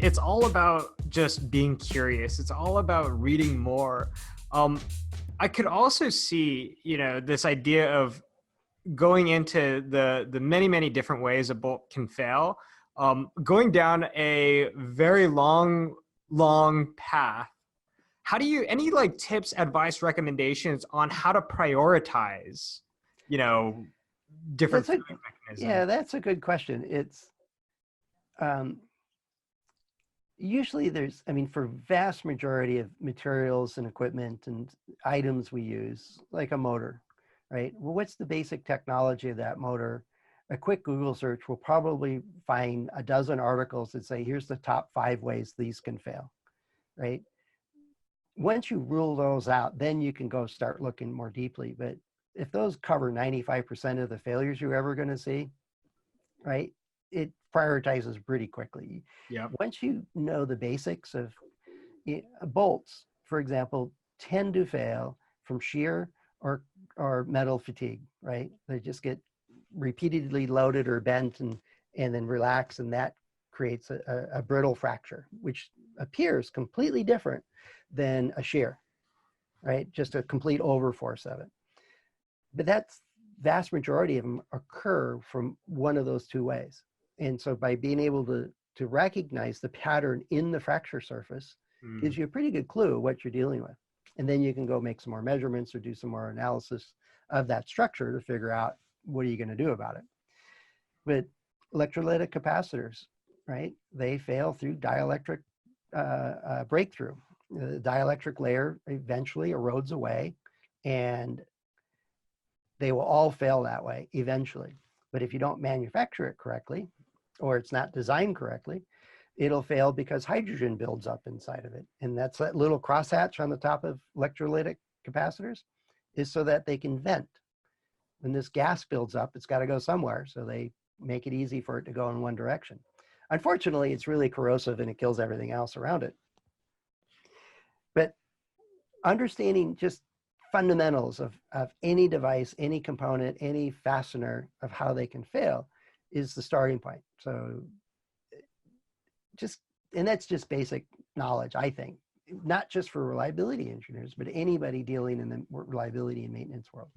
it's all about just being curious. It's all about reading more. I could also see, this idea of going into the many different ways a bolt can fail, going down a very long path. How do you, any like tips, advice, recommendations on how to prioritize, different That's a, failure mechanisms? yeah, that's a good question. It's usually there's, I mean, for vast majority of materials and equipment and items we use, like a motor, right? Well, what's the basic technology of that motor? A quick Google search will probably find a dozen articles that say, here's the top 5 ways these can fail, right? Once you rule those out, then you can go start looking more deeply. But if those cover 95% of the failures you're ever going to see, right, it prioritizes pretty quickly. Yeah. Once you know the basics of bolts, for example, tend to fail from shear or metal fatigue, right? They just get repeatedly loaded or bent and then relax, and that creates a brittle fracture, which appears completely different than a shear, right? Just a complete overforce of it. But that's vast majority of them occur from one of those 2 ways. And so by being able to recognize the pattern in the fracture surface gives you a pretty good clue what you're dealing with. And then you can go make some more measurements or do some more analysis of that structure to figure out what are you going to do about it. But electrolytic capacitors, right? They fail through dielectric breakthrough. The dielectric layer eventually erodes away, and they will all fail that way eventually. But if you don't manufacture it correctly, or it's not designed correctly, it'll fail because hydrogen builds up inside of it. And that's that little crosshatch on the top of electrolytic capacitors is so that they can vent. When this gas builds up, it's got to go somewhere. So they make it easy for it to go in one direction. Unfortunately, it's really corrosive and it kills everything else around it. But understanding just fundamentals of any device, any component, any fastener of how they can fail is the starting point. So and that's just basic knowledge, I think, not just for reliability engineers, but anybody dealing in the reliability and maintenance world.